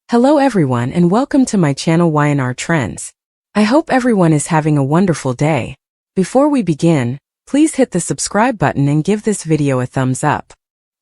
Hello everyone and welcome to my channel Y&R Trends. I hope everyone is having a wonderful day. Before we begin, please hit the subscribe button and give this video a thumbs up.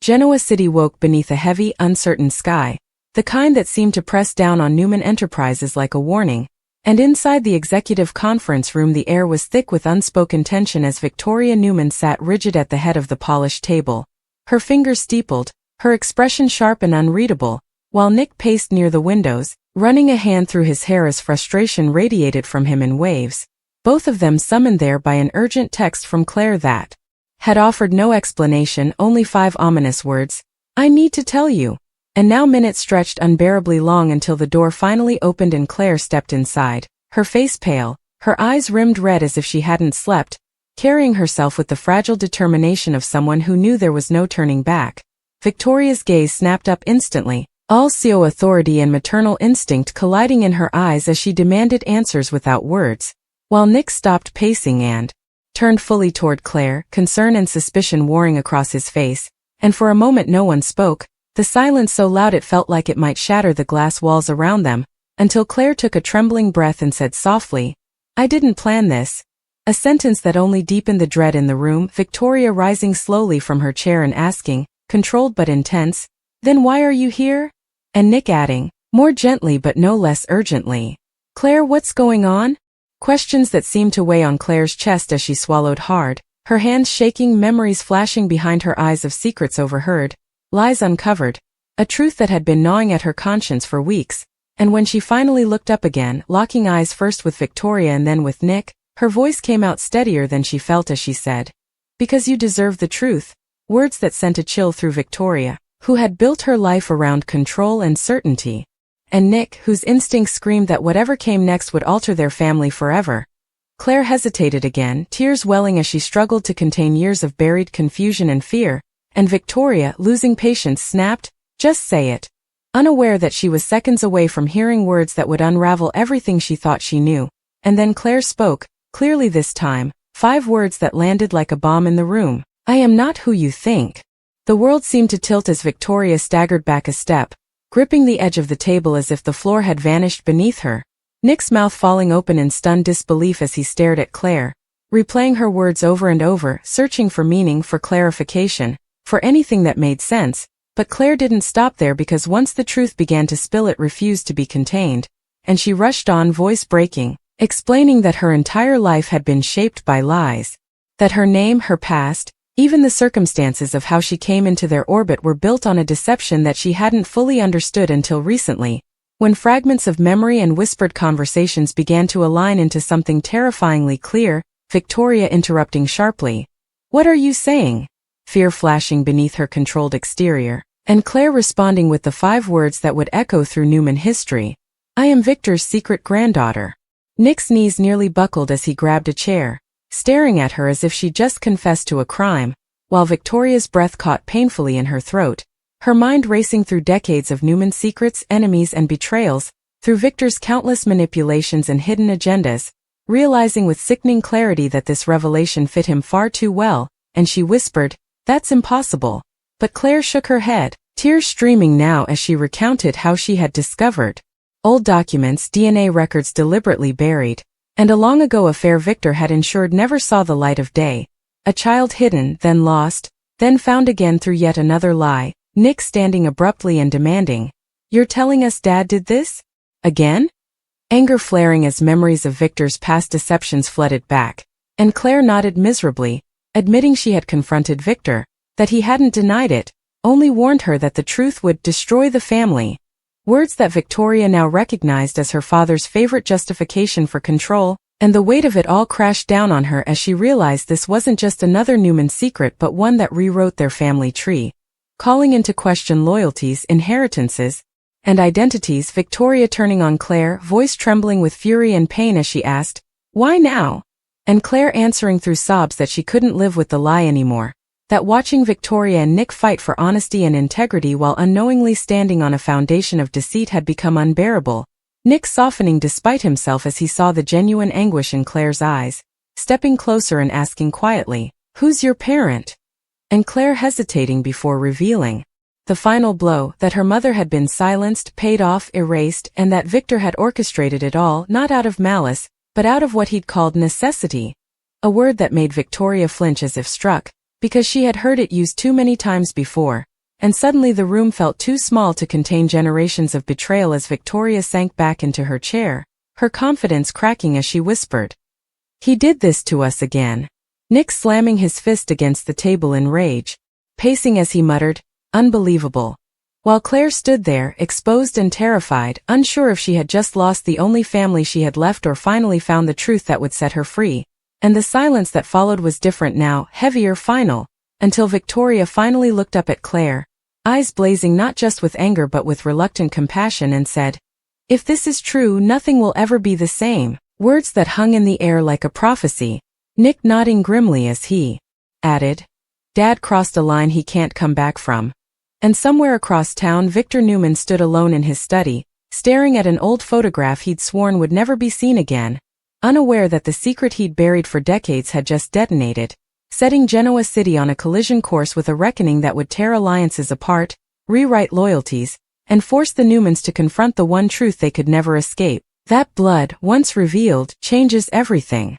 Genoa City woke beneath a heavy, uncertain sky, the kind that seemed to press down on Newman Enterprises like a warning, and inside the executive conference room the air was thick with unspoken tension as Victoria Newman sat rigid at the head of the polished table, her fingers steepled, her expression sharp and unreadable, while Nick paced near the windows, running a hand through his hair as frustration radiated from him in waves, both of them summoned there by an urgent text from Claire that had offered no explanation, only 5 ominous words, "I need to tell you." And now minutes stretched unbearably long until the door finally opened and Claire stepped inside, her face pale, her eyes rimmed red as if she hadn't slept, carrying herself with the fragile determination of someone who knew there was no turning back. Victoria's gaze snapped up instantly, all CEO authority and maternal instinct colliding in her eyes as she demanded answers without words, while Nick stopped pacing and turned fully toward Claire, concern and suspicion warring across his face, and for a moment no one spoke, the silence so loud it felt like it might shatter the glass walls around them, until Claire took a trembling breath and said softly, "I didn't plan this," a sentence that only deepened the dread in the room, Victoria rising slowly from her chair and asking, controlled but intense, "Then why are you here?" And Nick adding, more gently but no less urgently, "Claire, what's going on?" Questions that seemed to weigh on Claire's chest as she swallowed hard, her hands shaking, memories flashing behind her eyes of secrets overheard, lies uncovered, a truth that had been gnawing at her conscience for weeks, and when she finally looked up again, locking eyes first with Victoria and then with Nick, her voice came out steadier than she felt as she said, "Because you deserve the truth," words that sent a chill through Victoria, who had built her life around control and certainty, and Nick, whose instincts screamed that whatever came next would alter their family forever. Claire hesitated again, tears welling as she struggled to contain years of buried confusion and fear, and Victoria, losing patience, snapped, "Just say it," unaware that she was seconds away from hearing words that would unravel everything she thought she knew. And then Claire spoke, clearly this time, 5 words that landed like a bomb in the room. "I am not who you think." The world seemed to tilt as Victoria staggered back a step, gripping the edge of the table as if the floor had vanished beneath her, Nick's mouth falling open in stunned disbelief as he stared at Claire, replaying her words over and over, searching for meaning, for clarification, for anything that made sense. But Claire didn't stop there, because once the truth began to spill it refused to be contained, and she rushed on, voice breaking, explaining that her entire life had been shaped by lies, that her name, her past, even the circumstances of how she came into their orbit were built on a deception that she hadn't fully understood until recently, when fragments of memory and whispered conversations began to align into something terrifyingly clear. Victoria interrupting sharply, "What are you saying?" fear flashing beneath her controlled exterior, and Claire responding with the 5 words that would echo through Newman history, "I am Victor's secret granddaughter." Nick's knees nearly buckled as he grabbed a chair, staring at her as if she just confessed to a crime, while Victoria's breath caught painfully in her throat, her mind racing through decades of Newman's secrets, enemies and betrayals, through Victor's countless manipulations and hidden agendas, realizing with sickening clarity that this revelation fit him far too well, and she whispered, "That's impossible." But Claire shook her head, tears streaming now as she recounted how she had discovered old documents, DNA records deliberately buried, and a long ago affair Victor had ensured never saw the light of day, a child hidden, then lost, then found again through yet another lie, Nick standing abruptly and demanding, "You're telling us Dad did this? Again?" Anger flaring as memories of Victor's past deceptions flooded back, and Claire nodded miserably, admitting she had confronted Victor, that he hadn't denied it, only warned her that the truth would destroy the family. Words that Victoria now recognized as her father's favorite justification for control, and the weight of it all crashed down on her as she realized this wasn't just another Newman secret but one that rewrote their family tree, calling into question loyalties, inheritances, and identities. Victoria turning on Claire, voice trembling with fury and pain as she asked, "Why now?" And Claire answering through sobs that she couldn't live with the lie anymore, that watching Victoria and Nick fight for honesty and integrity while unknowingly standing on a foundation of deceit had become unbearable, Nick softening despite himself as he saw the genuine anguish in Claire's eyes, stepping closer and asking quietly, "Who's your parent?" And Claire hesitating before revealing, The final blow, that her mother had been silenced, paid off, erased, and that Victor had orchestrated it all, not out of malice, but out of what he'd called necessity. A word that made Victoria flinch as if struck, because she had heard it used too many times before, and suddenly the room felt too small to contain generations of betrayal as Victoria sank back into her chair, her confidence cracking as she whispered, "He did this to us again." Nick slamming his fist against the table in rage, pacing as he muttered, "Unbelievable." While Claire stood there, exposed and terrified, unsure if she had just lost the only family she had left or finally found the truth that would set her free. And the silence that followed was different now, heavier, final, until Victoria finally looked up at Claire, eyes blazing not just with anger but with reluctant compassion, and said, "If this is true, nothing will ever be the same." Words that hung in the air like a prophecy, Nick nodding grimly as he added, "Dad crossed a line he can't come back from." And somewhere across town Victor Newman stood alone in his study, staring at an old photograph he'd sworn would never be seen again, unaware that the secret he'd buried for decades had just detonated, setting Genoa City on a collision course with a reckoning that would tear alliances apart, rewrite loyalties, and force the Newmans to confront the one truth they could never escape. That blood, once revealed, changes everything.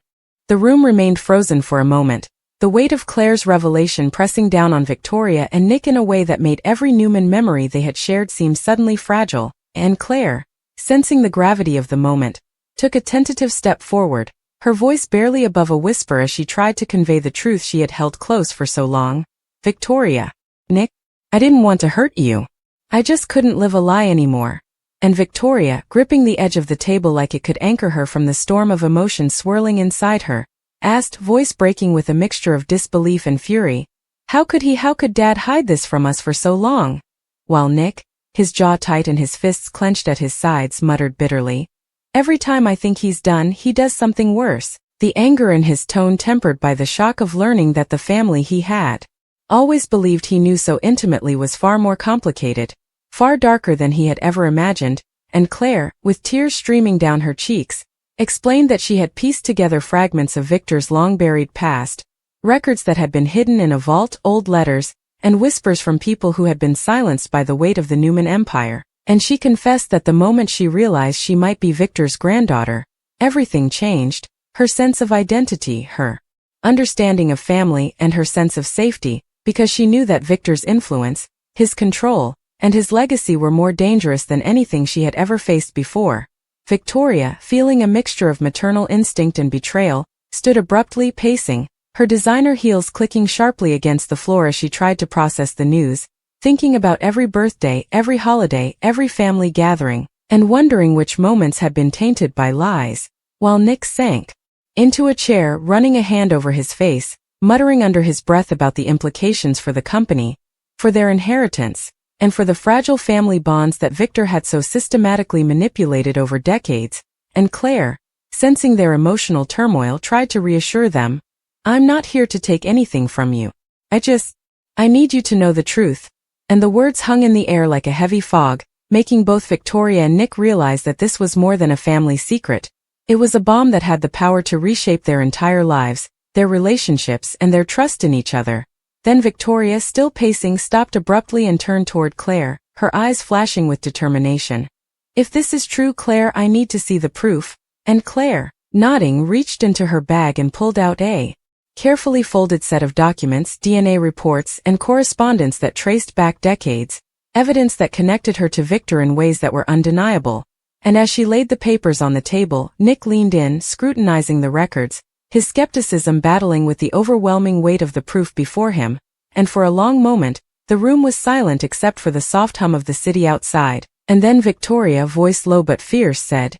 The room remained frozen for a moment, the weight of Claire's revelation pressing down on Victoria and Nick in a way that made every Newman memory they had shared seem suddenly fragile, and Claire, sensing the gravity of the moment, took a tentative step forward, her voice barely above a whisper as she tried to convey the truth she had held close for so long. "Victoria. Nick, I didn't want to hurt you. I just couldn't live a lie anymore." And Victoria, gripping the edge of the table like it could anchor her from the storm of emotion swirling inside her, asked, voice breaking with a mixture of disbelief and fury, how could Dad hide this from us for so long? While Nick, his jaw tight and his fists clenched at his sides, muttered bitterly, "Every time I think he's done, he does something worse." The anger in his tone tempered by the shock of learning that the family he had always believed he knew so intimately was far more complicated, far darker than he had ever imagined, and Claire, with tears streaming down her cheeks, explained that she had pieced together fragments of Victor's long-buried past, records that had been hidden in a vault, old letters, and whispers from people who had been silenced by the weight of the Newman Empire, and she confessed that the moment she realized she might be Victor's granddaughter, everything changed, her sense of identity, her understanding of family, and her sense of safety, because she knew that Victor's influence, his control, and his legacy were more dangerous than anything she had ever faced before. Victoria, feeling a mixture of maternal instinct and betrayal, stood abruptly, pacing, her designer heels clicking sharply against the floor as she tried to process the news, thinking about every birthday, every holiday, every family gathering, and wondering which moments had been tainted by lies, while Nick sank into a chair, running a hand over his face, muttering under his breath about the implications for the company, for their inheritance, and for the fragile family bonds that Victor had so systematically manipulated over decades, and Claire, sensing their emotional turmoil, tried to reassure them, "I'm not here to take anything from you. I need you to know the truth." And the words hung in the air like a heavy fog, making both Victoria and Nick realize that this was more than a family secret. It was a bomb that had the power to reshape their entire lives, their relationships, and their trust in each other. Then Victoria, still pacing, stopped abruptly and turned toward Claire, her eyes flashing with determination. "If this is true, Claire, I need to see the proof." And Claire, nodding, reached into her bag and pulled out a carefully folded set of documents, DNA reports, and correspondence that traced back decades, evidence that connected her to Victor in ways that were undeniable. And as she laid the papers on the table, Nick leaned in, scrutinizing the records, his skepticism battling with the overwhelming weight of the proof before him, and for a long moment, the room was silent except for the soft hum of the city outside, and then Victoria, voice low but fierce, said,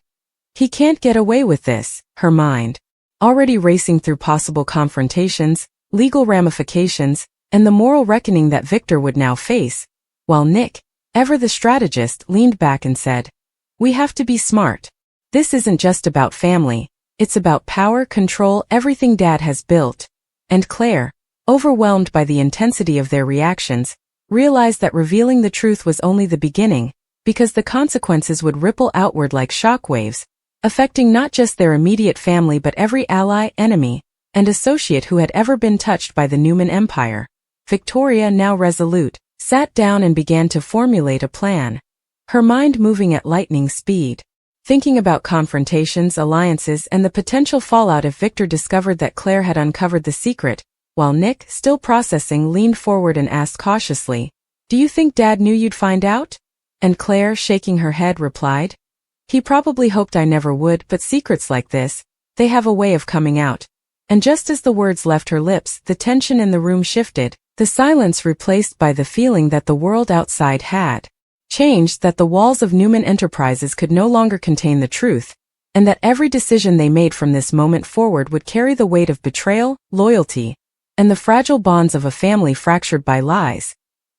"He can't get away with this," her mind already racing through possible confrontations, legal ramifications, and the moral reckoning that Victor would now face, while Nick, ever the strategist, leaned back and said, "We have to be smart. This isn't just about family. It's about power, control, everything Dad has built." And Claire, overwhelmed by the intensity of their reactions, realized that revealing the truth was only the beginning, because the consequences would ripple outward like shockwaves, affecting not just their immediate family but every ally, enemy, and associate who had ever been touched by the Newman Empire. Victoria, now resolute, sat down and began to formulate a plan. Her mind moving at lightning speed, thinking about confrontations, alliances, and the potential fallout if Victor discovered that Claire had uncovered the secret, while Nick, still processing, leaned forward and asked cautiously, "Do you think Dad knew you'd find out?" And Claire, shaking her head, replied, "He probably hoped I never would, but secrets like this, they have a way of coming out." And just as the words left her lips, the tension in the room shifted, the silence replaced by the feeling that the world outside had changed, that the walls of Newman Enterprises could no longer contain the truth, and that every decision they made from this moment forward would carry the weight of betrayal, loyalty, and the fragile bonds of a family fractured by lies.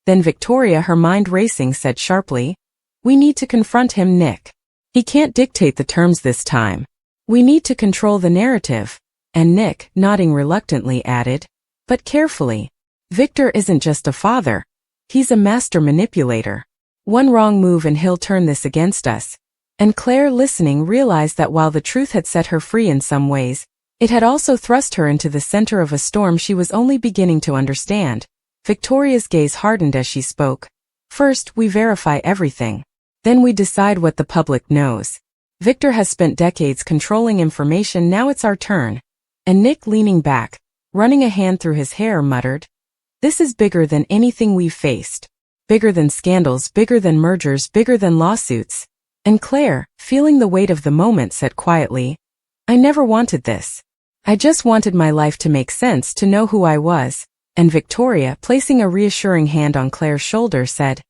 Then Victoria, her mind racing, said sharply, "We need to confront him, Nick. He can't dictate the terms this time. We need to control the narrative." And Nick, nodding reluctantly, added, "But carefully. Victor isn't just a father. He's a master manipulator. One wrong move and he'll turn this against us." And Claire, listening, realized that while the truth had set her free in some ways, it had also thrust her into the center of a storm she was only beginning to understand. Victoria's gaze hardened as she spoke. "First, we verify everything. Then we decide what the public knows. Victor has spent decades controlling information, now it's our turn." And Nick, leaning back, running a hand through his hair, muttered, "This is bigger than anything we've faced. Bigger than scandals, bigger than mergers, bigger than lawsuits." And Claire, feeling the weight of the moment, said quietly, "I never wanted this. I just wanted my life to make sense, to know who I was." And Victoria, placing a reassuring hand on Claire's shoulder, said,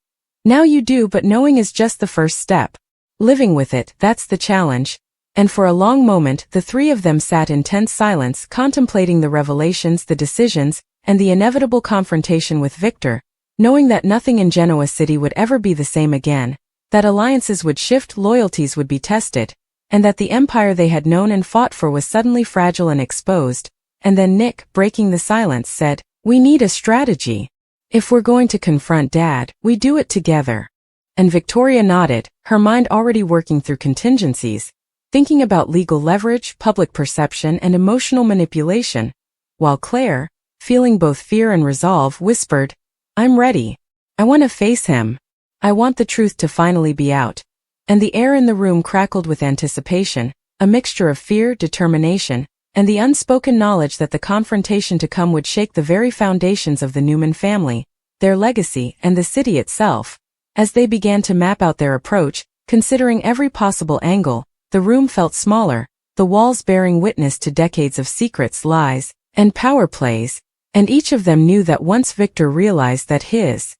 "Now you do, but knowing is just the first step. Living with it, that's the challenge." And for a long moment, the three of them sat in tense silence, contemplating the revelations, the decisions, and the inevitable confrontation with Victor, knowing that nothing in Genoa City would ever be the same again, that alliances would shift, loyalties would be tested, and that the empire they had known and fought for was suddenly fragile and exposed. And then Nick, breaking the silence, said, "We need a strategy. If we're going to confront Dad, we do it together." And Victoria nodded, her mind already working through contingencies, thinking about legal leverage, public perception, and emotional manipulation, while Claire, feeling both fear and resolve, whispered, "I'm ready. I want to face him. I want the truth to finally be out." And the air in the room crackled with anticipation, a mixture of fear, determination, and the unspoken knowledge that the confrontation to come would shake the very foundations of the Newman family, their legacy, and the city itself. As they began to map out their approach, considering every possible angle, the room felt smaller, the walls bearing witness to decades of secrets, lies, and power plays, and each of them knew that once Victor realized that his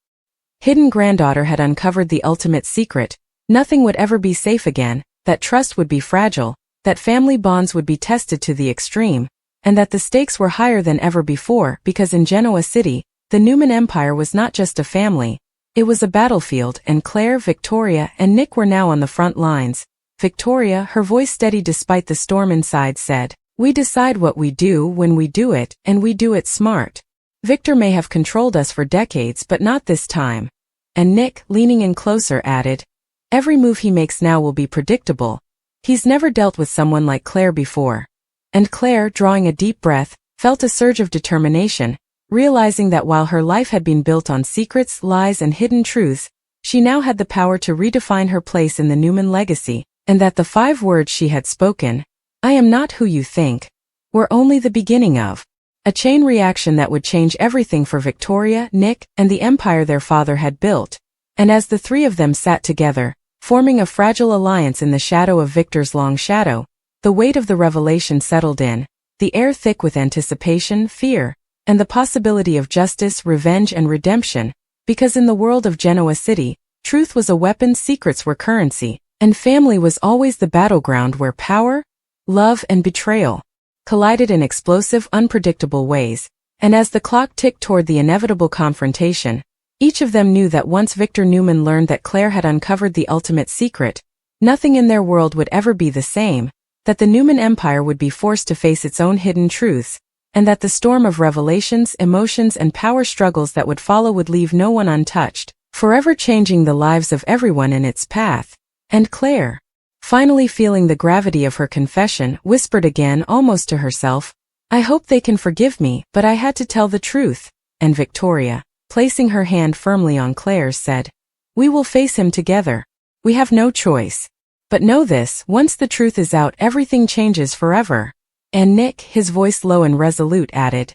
hidden granddaughter had uncovered the ultimate secret, nothing would ever be safe again, that trust would be fragile, that family bonds would be tested to the extreme, and that the stakes were higher than ever before, because in Genoa City, the Newman Empire was not just a family, it was a battlefield, and Claire, Victoria, and Nick were now on the front lines. Victoria, her voice steady despite the storm inside, said, "We decide what we do when we do it, and we do it smart. Victor may have controlled us for decades, but not this time." And Nick, leaning in closer, added, "Every move he makes now will be predictable. He's never dealt with someone like Claire before." And Claire, drawing a deep breath, felt a surge of determination, realizing that while her life had been built on secrets, lies, and hidden truths, she now had the power to redefine her place in the Newman legacy, and that the 5 words she had spoken, "I am not who you think," were only the beginning of a chain reaction that would change everything for Victoria, Nick, and the empire their father had built. And as the three of them sat together, forming a fragile alliance in the shadow of Victor's long shadow, the weight of the revelation settled in, the air thick with anticipation, fear, and the possibility of justice, revenge, and redemption, because in the world of Genoa City, truth was a weapon, secrets were currency, and family was always the battleground where power, love, and betrayal collided in explosive, unpredictable ways. And as the clock ticked toward the inevitable confrontation, each of them knew that once Victor Newman learned that Claire had uncovered the ultimate secret, nothing in their world would ever be the same, that the Newman Empire would be forced to face its own hidden truths, and that the storm of revelations, emotions, and power struggles that would follow would leave no one untouched, forever changing the lives of everyone in its path. And Claire, finally feeling the gravity of her confession, whispered again, almost to herself, "I hope they can forgive me, but I had to tell the truth." And Victoria, placing her hand firmly on Claire's, said, "We will face him together. We have no choice. But know this, once the truth is out, everything changes forever." And Nick, his voice low and resolute, added,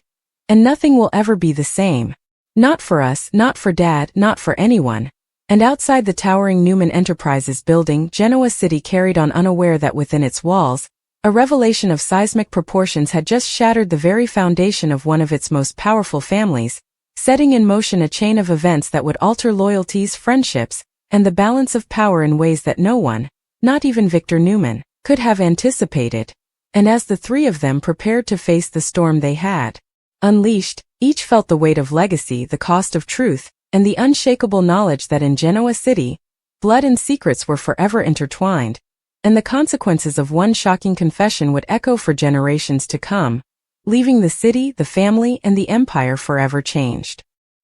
"And nothing will ever be the same. Not for us, not for Dad, not for anyone." And outside the towering Newman Enterprises building, Genoa City carried on, unaware that within its walls, a revelation of seismic proportions had just shattered the very foundation of one of its most powerful families, setting in motion a chain of events that would alter loyalties, friendships, and the balance of power in ways that no one, not even Victor Newman, could have anticipated. And as the three of them prepared to face the storm they had unleashed, each felt the weight of legacy, the cost of truth, and the unshakable knowledge that in Genoa City, blood and secrets were forever intertwined, and the consequences of one shocking confession would echo for generations to come, leaving the city, the family, and the empire forever changed.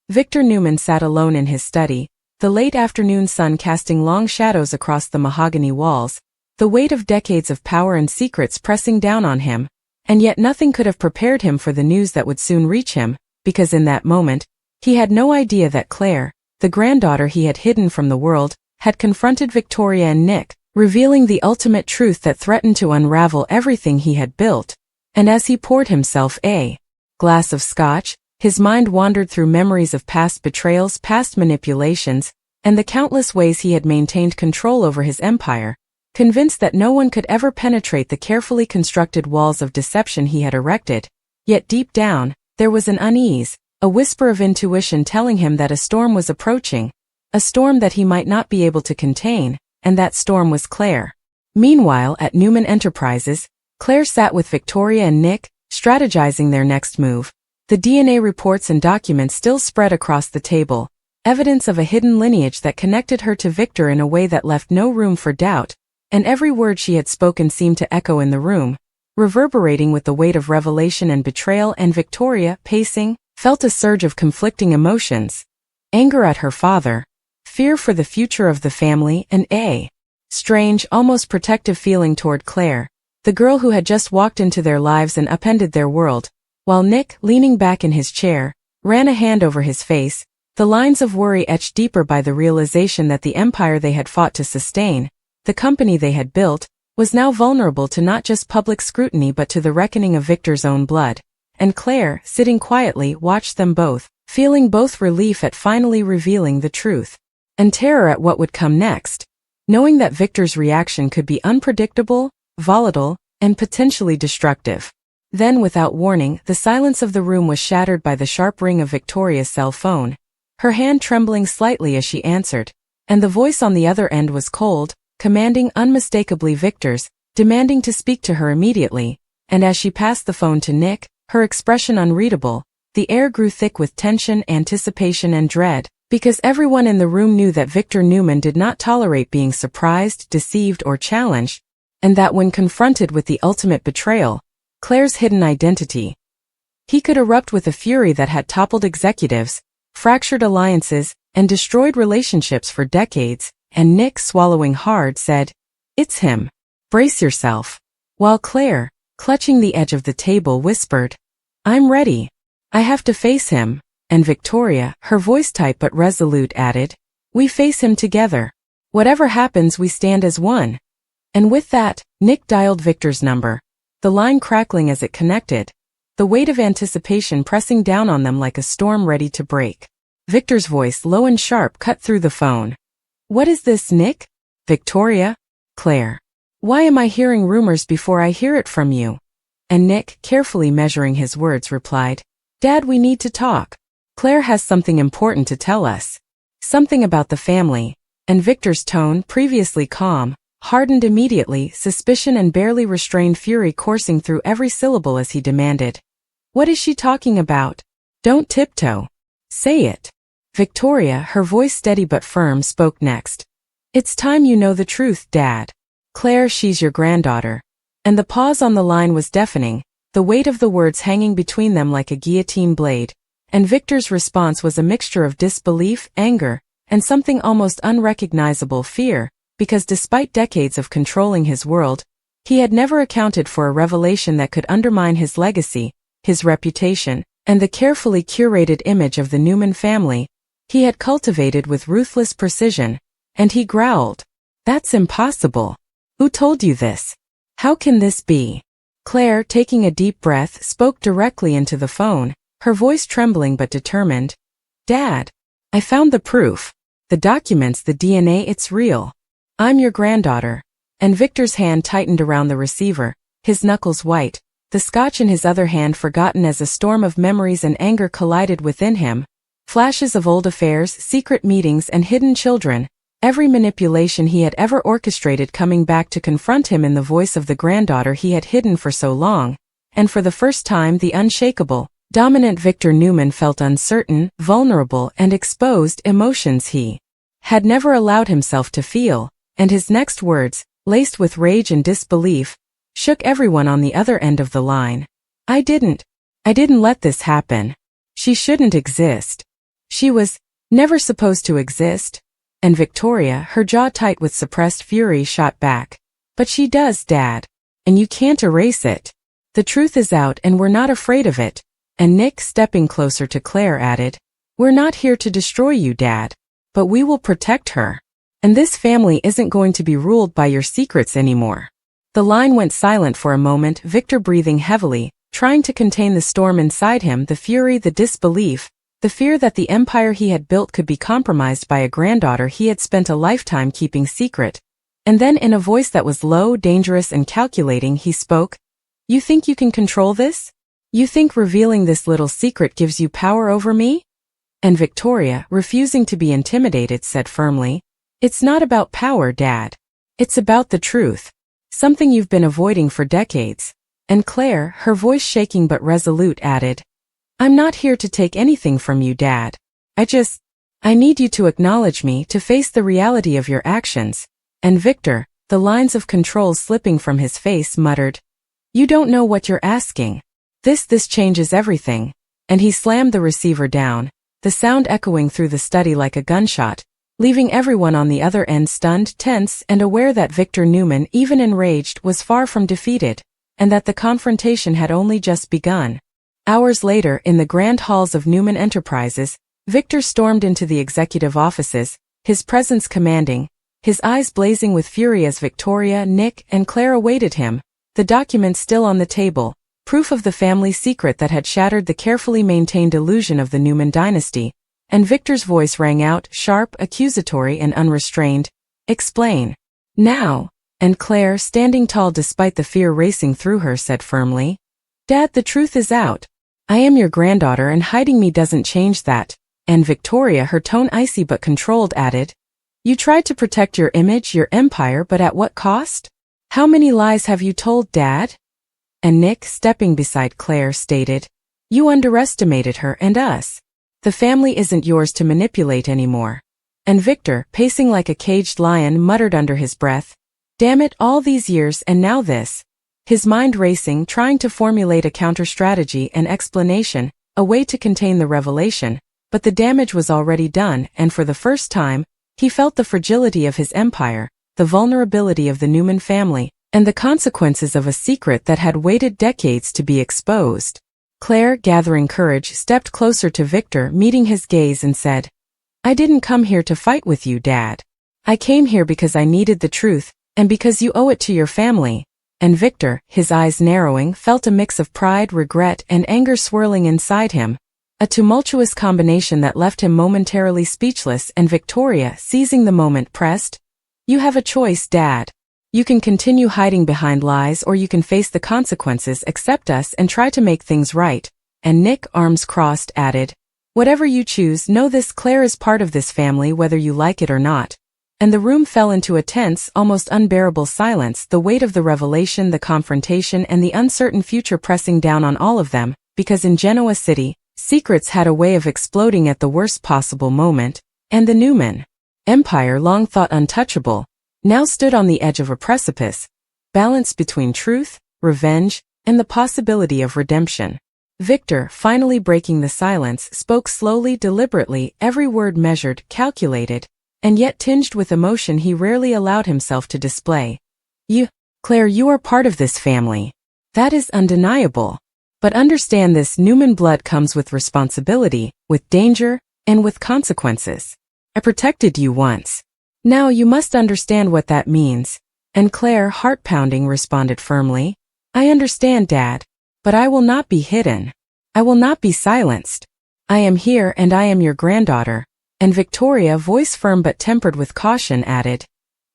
Victor Newman sat alone in his study, the late afternoon sun casting long shadows across the mahogany walls, the weight of decades of power and secrets pressing down on him, and yet nothing could have prepared him for the news that would soon reach him, because in that moment, he had no idea that Claire, the granddaughter he had hidden from the world, had confronted Victoria and Nick, revealing the ultimate truth that threatened to unravel everything he had built. And as he poured himself a glass of scotch, his mind wandered through memories of past betrayals, past manipulations, and the countless ways he had maintained control over his empire, convinced that no one could ever penetrate the carefully constructed walls of deception he had erected. Yet deep down, there was an unease, a whisper of intuition telling him that a storm was approaching, a storm that he might not be able to contain, and that storm was Claire. Meanwhile, at Newman Enterprises, Claire sat with Victoria and Nick, strategizing their next move. The DNA reports and documents still spread across the table, evidence of a hidden lineage that connected her to Victor in a way that left no room for doubt, and every word she had spoken seemed to echo in the room, reverberating with the weight of revelation and betrayal. And Victoria, pacing, felt a surge of conflicting emotions: anger at her father, fear for the future of the family, and a strange, almost protective feeling toward Claire, the girl who had just walked into their lives and upended their world. While Nick, leaning back in his chair, ran a hand over his face, the lines of worry etched deeper by the realization that the empire they had fought to sustain, the company they had built, was now vulnerable to not just public scrutiny but to the reckoning of Victor's own blood. And Claire, sitting quietly, watched them both, feeling both relief at finally revealing the truth, and terror at what would come next, knowing that Victor's reaction could be unpredictable, volatile, and potentially destructive. Then, without warning, the silence of the room was shattered by the sharp ring of Victoria's cell phone, her hand trembling slightly as she answered, and the voice on the other end was cold, commanding, unmistakably Victor's, demanding to speak to her immediately. And as she passed the phone to Nick, her expression unreadable, the air grew thick with tension, anticipation, and dread, because everyone in the room knew that Victor Newman did not tolerate being surprised, deceived, or challenged, and that when confronted with the ultimate betrayal, Claire's hidden identity, he could erupt with a fury that had toppled executives, fractured alliances, and destroyed relationships for decades. And Nick, swallowing hard, said, "It's him. Brace yourself." While Claire, clutching the edge of the table, whispered, "I'm ready. I have to face him." And Victoria, her voice tight but resolute, added, "We face him together. Whatever happens, we stand as one." And with that, Nick dialed Victor's number, the line crackling as it connected, the weight of anticipation pressing down on them like a storm ready to break. Victor's voice, low and sharp, cut through the phone. "What is this, Nick?" "Victoria?" "Claire. Why am I hearing rumors before I hear it from you?" And Nick, carefully measuring his words, replied, "Dad, we need to talk. Claire has something important to tell us. Something about the family." And Victor's tone, previously calm, hardened immediately, suspicion and barely restrained fury coursing through every syllable as he demanded, "What is she talking about? Don't tiptoe. Say it." Victoria, her voice steady but firm, spoke next. "It's time you know the truth, Dad. Claire, she's your granddaughter." And the pause on the line was deafening, the weight of the words hanging between them like a guillotine blade. And Victor's response was a mixture of disbelief, anger, and something almost unrecognizable: fear, because despite decades of controlling his world, he had never accounted for a revelation that could undermine his legacy, his reputation, and the carefully curated image of the Newman family he had cultivated with ruthless precision, and he growled, "That's impossible. Who told you this? How can this be?" Claire, taking a deep breath, spoke directly into the phone, her voice trembling but determined. "Dad, I found the proof. The documents, the DNA, it's real. I'm your granddaughter." And Victor's hand tightened around the receiver, his knuckles white, the scotch in his other hand forgotten as a storm of memories and anger collided within him. Flashes of old affairs, secret meetings, and hidden children, every manipulation he had ever orchestrated coming back to confront him in the voice of the granddaughter he had hidden for so long, and for the first time the unshakable, dominant Victor Newman felt uncertain, vulnerable, and exposed emotions he had never allowed himself to feel, and his next words, laced with rage and disbelief, shook everyone on the other end of the line. I didn't let this happen. She shouldn't exist. She was never supposed to exist." And Victoria, her jaw tight with suppressed fury, shot back. "But she does, Dad. And you can't erase it. The truth is out and we're not afraid of it." And Nick, stepping closer to Claire, added, "We're not here to destroy you, Dad. But we will protect her. And this family isn't going to be ruled by your secrets anymore." The line went silent for a moment, Victor breathing heavily, trying to contain the storm inside him, the fury, the disbelief, the fear that the empire he had built could be compromised by a granddaughter he had spent a lifetime keeping secret. And then in a voice that was low, dangerous, and calculating, he spoke, "You think you can control this? You think revealing this little secret gives you power over me?" And Victoria, refusing to be intimidated, said firmly, "It's not about power, Dad. It's about the truth. Something you've been avoiding for decades." And Claire, her voice shaking but resolute, added, "I'm not here to take anything from you, Dad. I need you to acknowledge me, to face the reality of your actions." And Victor, the lines of control slipping from his face, muttered, "You don't know what you're asking. This changes everything." And he slammed the receiver down, the sound echoing through the study like a gunshot, leaving everyone on the other end stunned, tense, and aware that Victor Newman, even enraged, was far from defeated, and that the confrontation had only just begun. Hours later, in the grand halls of Newman Enterprises, Victor stormed into the executive offices, his presence commanding, his eyes blazing with fury as Victoria, Nick, and Claire awaited him, the documents still on the table, proof of the family secret that had shattered the carefully maintained illusion of the Newman dynasty. And Victor's voice rang out, sharp, accusatory, and unrestrained, "Explain. Now." And Claire, standing tall despite the fear racing through her, said firmly, "Dad, the truth is out. I am your granddaughter and hiding me doesn't change that." And Victoria, her tone icy but controlled, added, "You tried to protect your image, your empire, but at what cost? How many lies have you told, Dad?" And Nick, stepping beside Claire, stated, "You underestimated her and us. The family isn't yours to manipulate anymore." And Victor, pacing like a caged lion, muttered under his breath, "Damn it, all these years and now this." His mind racing, trying to formulate a counter-strategy, an explanation, a way to contain the revelation, but the damage was already done, and for the first time, he felt the fragility of his empire, the vulnerability of the Newman family, and the consequences of a secret that had waited decades to be exposed. Claire, gathering courage, stepped closer to Victor, meeting his gaze, and said, "I didn't come here to fight with you, Dad. I came here because I needed the truth, and because you owe it to your family." And Victor, his eyes narrowing, felt a mix of pride, regret, and anger swirling inside him, a tumultuous combination that left him momentarily speechless. And Victoria, seizing the moment, pressed, "You have a choice, Dad. You can continue hiding behind lies, or you can face the consequences, accept us, and try to make things right." And Nick, arms crossed, added, "Whatever you choose, know this: Claire is part of this family whether you like it or not." And the room fell into a tense, almost unbearable silence, the weight of the revelation, the confrontation, and the uncertain future pressing down on all of them, because in Genoa City, secrets had a way of exploding at the worst possible moment, and the Newman empire, long thought untouchable, now stood on the edge of a precipice, balanced between truth, revenge, and the possibility of redemption. Victor, finally breaking the silence, spoke slowly, deliberately, every word measured, calculated, and yet tinged with emotion he rarely allowed himself to display. Claire, you are part of this family. That is undeniable. But understand this: Newman blood comes with responsibility, with danger, and with consequences. I protected you once. Now you must understand what that means. And Claire, heart-pounding, responded firmly, I understand, Dad. But I will not be hidden. I will not be silenced. I am here and I am your granddaughter. And Victoria, voice firm but tempered with caution, added,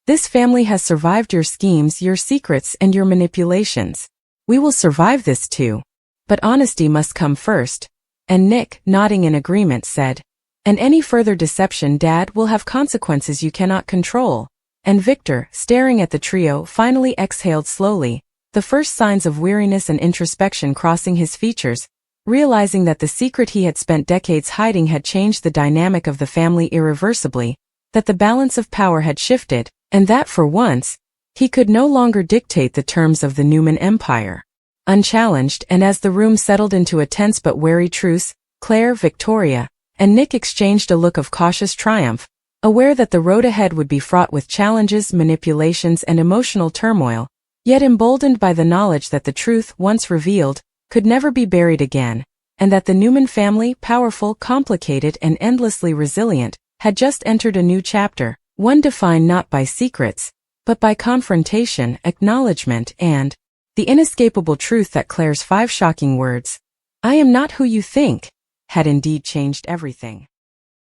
this family has survived your schemes, your secrets, and your manipulations. We will survive this too. But honesty must come first. And Nick, nodding in agreement, said, and any further deception, Dad, will have consequences you cannot control. And Victor, staring at the trio, finally exhaled slowly, the first signs of weariness and introspection crossing his features, realizing that the secret he had spent decades hiding had changed the dynamic of the family irreversibly, that the balance of power had shifted, and that for once, he could no longer dictate the terms of the Newman empire. Unchallenged, and as the room settled into a tense but wary truce, Claire, Victoria, and Nick exchanged a look of cautious triumph, aware that the road ahead would be fraught with challenges, manipulations, and emotional turmoil, yet emboldened by the knowledge that the truth, once revealed, could never be buried again, and that the Newman family, powerful, complicated, and endlessly resilient, had just entered a new chapter, one defined not by secrets, but by confrontation, acknowledgement, and the inescapable truth that Claire's 5 shocking words, I am not who you think, had indeed changed everything.